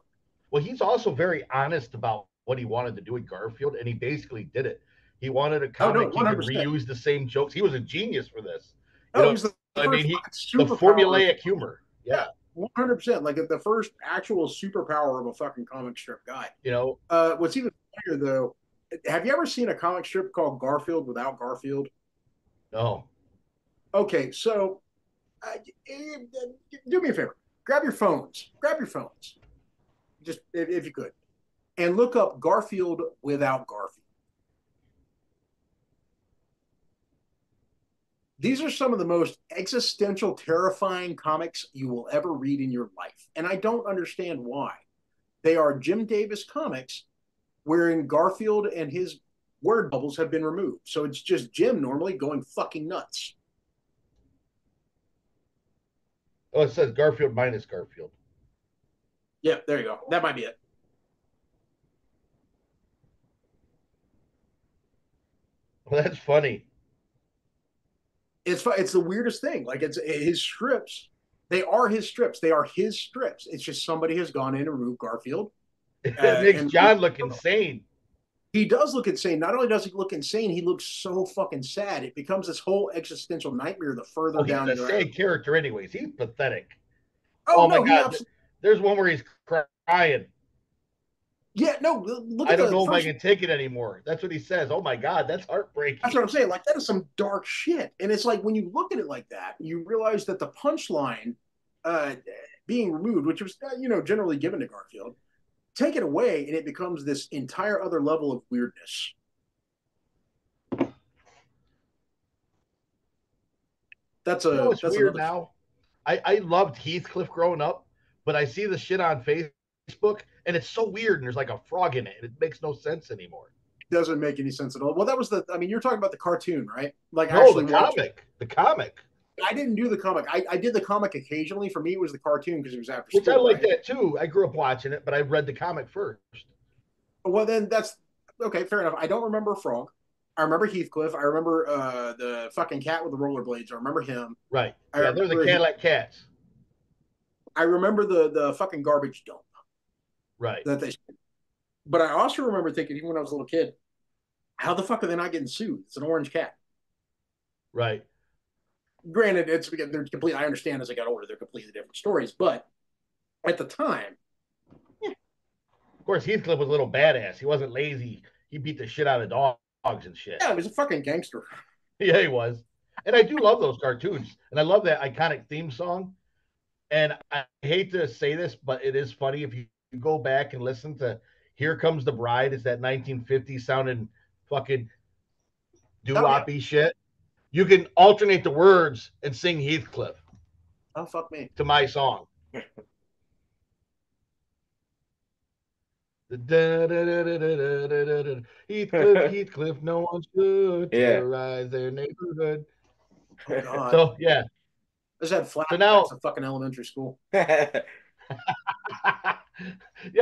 Well, he's also very honest about what he wanted to do with Garfield, and he basically did it. He wanted a comic he could reuse the same jokes. He was a genius for this. He's the formulaic humor. Yeah. 100%. Like the first actual superpower of a fucking comic strip guy. You know, what's even funnier though, have you ever seen a comic strip called Garfield without Garfield? No. Okay, so do me a favor. Grab your phones. Just if you could. And look up Garfield without Garfield. These are some of the most existential, terrifying comics you will ever read in your life. And I don't understand why. They are Jim Davis comics wherein Garfield and his word bubbles have been removed. So it's just Jim normally going fucking nuts. Oh, it says Garfield minus Garfield. Yeah, there you go. That might be it. Well, that's funny. It's the weirdest thing. Like it's his strips. They are his strips. They are his strips. It's just somebody has gone in and removed Garfield. It makes John look insane. He does look insane. Not only does he look insane, he looks so fucking sad. It becomes this whole existential nightmare the further down he's a sad character anyways. He's pathetic. Oh my God. There's one where he's crying. Yeah, no, look I don't know if I can take it anymore. That's what he says. Oh my God, that's heartbreaking. That's what I'm saying. Like that is some dark shit. And it's like when you look at it like that, you realize that the punchline being removed, which was generally given to Garfield, take it away, and it becomes this entire other level of weirdness. That's weird now. I loved Heathcliff growing up, but I see the shit on Facebook, and it's so weird, and there's like a frog in it, and it makes no sense anymore. It doesn't make any sense at all. Well, that was you're talking about the cartoon, right? Like no, actually the comic. I didn't do the comic. I did the comic occasionally. For me, it was the cartoon because it was after school. Which I like that too. I grew up watching it, but I read the comic first. Well, then that's okay. Fair enough. I don't remember Frog. I remember Heathcliff. I remember the fucking cat with the rollerblades. I remember him. Right. Yeah, they're the Cadillac cats. I remember the fucking garbage dump. Right. But I also remember thinking, even when I was a little kid, how the fuck are they not getting sued? It's an orange cat. Right. Granted, they're complete. I understand as I got older, they're completely different stories. But at the time, Of course, Heathcliff was a little badass. He wasn't lazy. He beat the shit out of dogs and shit. yeah, he was a fucking gangster. Yeah, he was. And I do love those cartoons. And I love that iconic theme song. And I hate to say this, but it is funny if you go back and listen to Here Comes the Bride. It's that 1950s sounding fucking doo-woppy shit. You can alternate the words and sing Heathcliff. Oh, fuck me. To my song. Heathcliff, Heathcliff, no one's good. Terrorize their neighborhood. Oh, God. So, yeah. I just had flashbacks So now, of fucking elementary school. Yeah,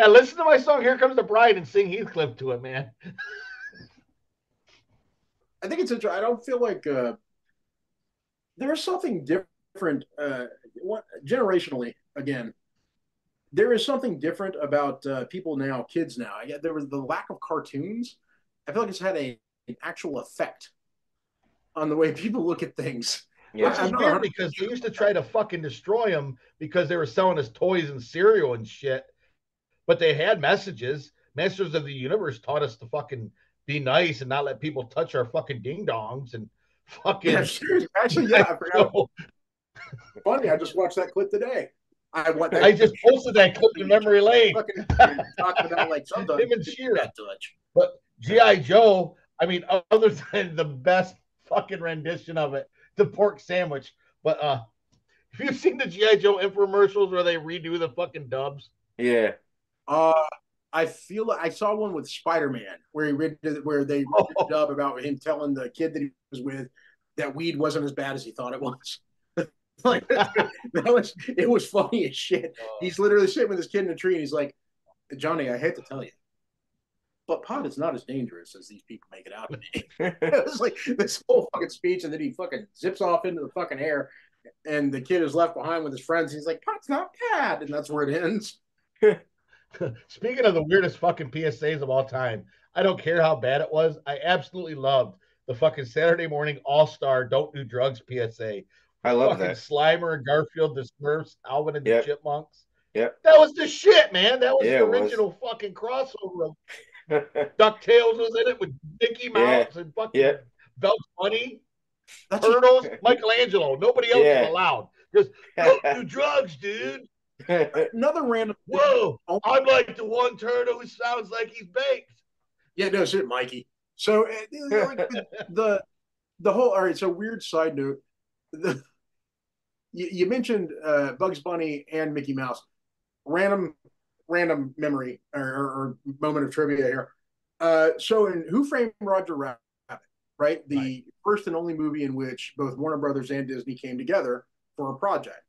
listen to my song Here Comes the Bride and sing Heathcliff to it, man. I think it's interesting. I don't feel like there is something different generationally, again. There is something different about people now, kids now. There was the lack of cartoons. I feel like it's had an actual effect on the way people look at things. Yeah. Which is weird because they used to try to fucking destroy them because they were selling us toys and cereal and shit. But they had messages. Masters of the Universe taught us to fucking be nice and not let people touch our fucking ding dongs and fucking. Yeah, actually, yeah, I forgot. Funny, I just watched that clip today. I just posted that clip to memory lane. Talking about like sometimes him and Shira. But G.I. Joe, I mean, other than the best fucking rendition of it, the pork sandwich. But have you seen the G.I. Joe infomercials where they redo the fucking dubs? Yeah. I feel I saw one with Spider-Man where they did a dub about him telling the kid that he was with that weed wasn't as bad as he thought it was. Like it was funny as shit. He's literally sitting with his kid in a tree and he's like, Johnny, I hate to tell you, but pot is not as dangerous as these people make it out to be. It was like this whole fucking speech, and then he fucking zips off into the fucking air, and the kid is left behind with his friends. He's like, pot's not bad, and that's where it ends. Speaking of the weirdest fucking PSAs of all time, I don't care how bad it was. I absolutely loved the fucking Saturday morning all-star don't do drugs PSA. I love fucking that. Slimer and Garfield, the Smurfs, Alvin and the Chipmunks. Yep. That was the shit, man. That was the original fucking crossover. DuckTales was in it with Mickey Mouse and fucking Bugs Bunny. Turtles, Michelangelo. Nobody else was allowed. Just don't do drugs, dude. Another random. Whoa! I'm like the one turtle who sounds like he's baked. Yeah, no shit, Mikey. So like, the whole. All right. So weird side note. You mentioned Bugs Bunny and Mickey Mouse. Random memory or moment of trivia here. So in Who Framed Roger Rabbit, right? The first and only movie in which both Warner Brothers and Disney came together for a project.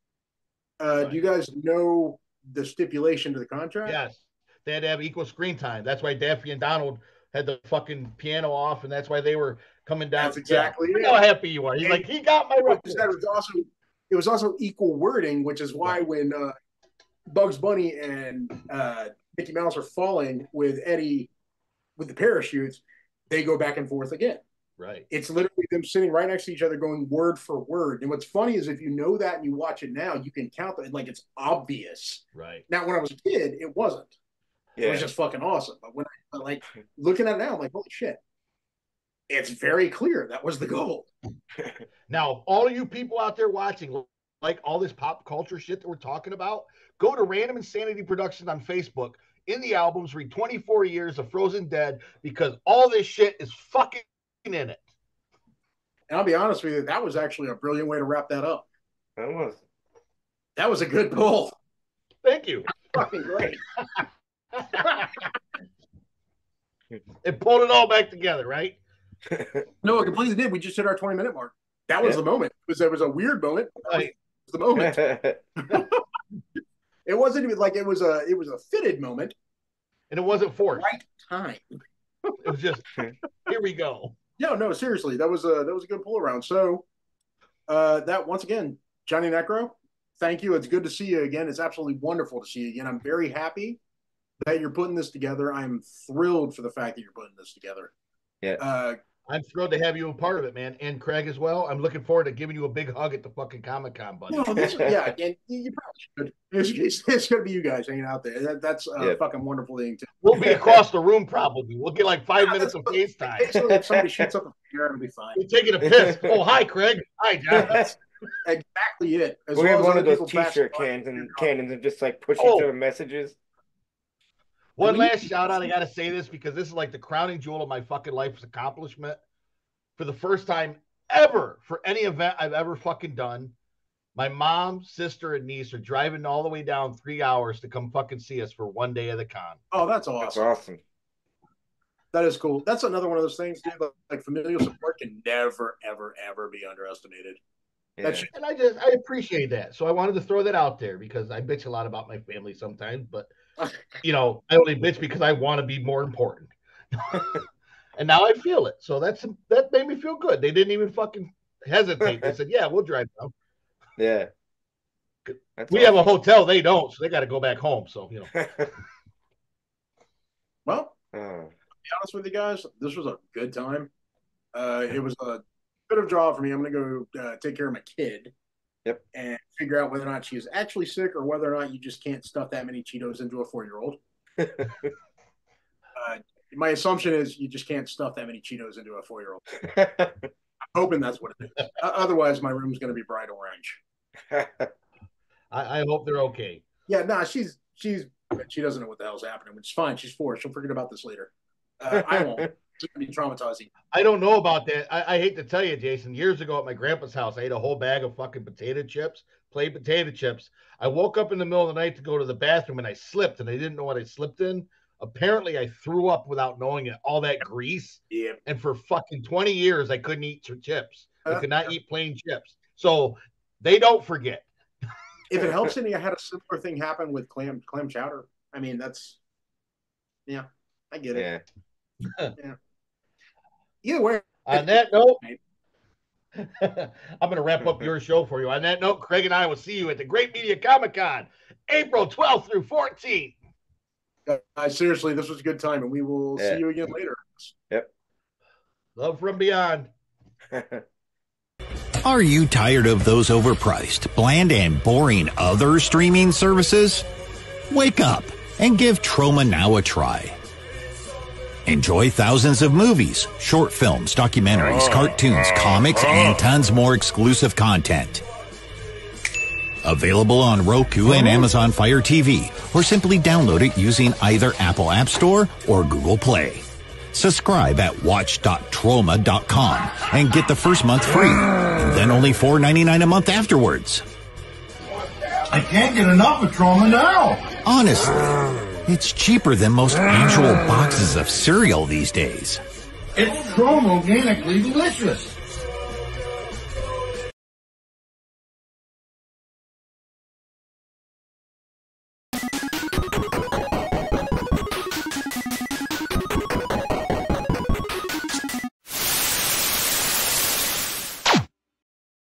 Do you guys know the stipulation to the contract? Yes. They had to have equal screen time. That's why Daffy and Donald had the fucking piano off, and that's why they were coming down. That's exactly it. How happy you are. He's like, he got my record. It was also equal wording, which is why when Bugs Bunny and Mickey Mouse are falling with Eddie with the parachutes, they go back and forth again. Right. It's literally them sitting right next to each other going word for word. And what's funny is if you know that and you watch it now, you can count that like it's obvious. Right. Now, when I was a kid, it wasn't. It was just fucking awesome. But when I like looking at it now, I'm like, holy shit. It's very clear that was the goal. Now, all you people out there watching, like all this pop culture shit that we're talking about, go to Random Insanity Productions on Facebook. In the albums, read 24 Years of Frozen Dead because all this shit is fucking in it. And I'll be honest with you, that was actually a brilliant way to wrap that up. That was a good pull. Thank you. Fucking great. It pulled it all back together, right? No, it completely did. We just hit our 20-minute mark. That was the moment. There was a weird moment. Right. Was the moment. It wasn't even like it was a fitted moment. And it wasn't forced. Right time. It was just here we go. No, seriously. That was a good pull around. So that once again, Johnny Necro, thank you. It's good to see you again. It's absolutely wonderful to see you again. I'm very happy that you're putting this together. I'm thrilled for the fact that you're putting this together. Yeah. I'm thrilled to have you a part of it, man, and Craig as well. I'm looking forward to giving you a big hug at the fucking Comic-Con, buddy. No, yeah, and you probably should. It's going to be you guys hanging out there. That's a fucking wonderful thing. We'll be across the room probably. We'll get like 5 minutes of FaceTime. If somebody shoots up a figure, it'll be fine. You're taking a piss. Oh, hi, Craig. Hi, John. That's exactly it. We have one of those T-shirt cannons and just like push each other messages. One last shout out. I got to say this because this is like the crowning jewel of my fucking life's accomplishment. For the first time ever, for any event I've ever fucking done, my mom, sister, and niece are driving all the way down 3 hours to come fucking see us for one day of the con. Oh, that's awesome. That's awesome. That is cool. That's another one of those things, dude. Like familial support can never, ever, ever be underestimated. Yeah. And I appreciate that. So I wanted to throw that out there because I bitch a lot about my family sometimes, but you know, I only bitch because I want to be more important. And now I feel it. So that made me feel good. They didn't even fucking hesitate. They said, yeah, we'll drive down. Yeah. We have a hotel. They don't. So they got to go back home. So, you know. Well, to be honest with you guys, this was a good time. It was a bit of a draw for me. I'm going to go take care of my kid. Yep. And figure out whether or not she is actually sick or whether or not you just can't stuff that many Cheetos into a 4-year-old. My assumption is you just can't stuff that many Cheetos into a 4-year-old. I'm hoping that's what it is. Otherwise, my room's going to be bright orange. I hope they're okay. Yeah, nah, she doesn't know what the hell's happening, which is fine. She's 4. She'll forget about this later. I won't. It's going to be traumatizing. I don't know about that. I hate to tell you, Jason. Years ago at my grandpa's house, I ate a whole bag of fucking potato chips, plain potato chips. I woke up in the middle of the night to go to the bathroom, and I slipped, and I didn't know what I slipped in. Apparently, I threw up without knowing it. All that grease. Yeah. And for fucking 20 years, I couldn't eat chips. I could not eat plain chips. So they don't forget. If it helps any, I had a similar thing happen with clam chowder. I mean, I get it. Yeah. Either way. On that note, I'm going to wrap up your show for you. On that note, Craig and I will see you at the Great Media Comic-Con, April 12th through 14th. Seriously, this was a good time, and we will see you again later. Yep. Love from beyond. Are you tired of those overpriced, bland, and boring other streaming services? Wake up and give Troma Now a try. Enjoy thousands of movies, short films, documentaries, cartoons, comics, and tons more exclusive content. Available on Roku and Amazon Fire TV, or simply download it using either Apple App Store or Google Play. Subscribe at watch.troma.com and get the first month free, and then only $4.99 a month afterwards. I can't get enough of Troma Now. Honestly, it's cheaper than most annual boxes of cereal these days. It's Troma organically delicious.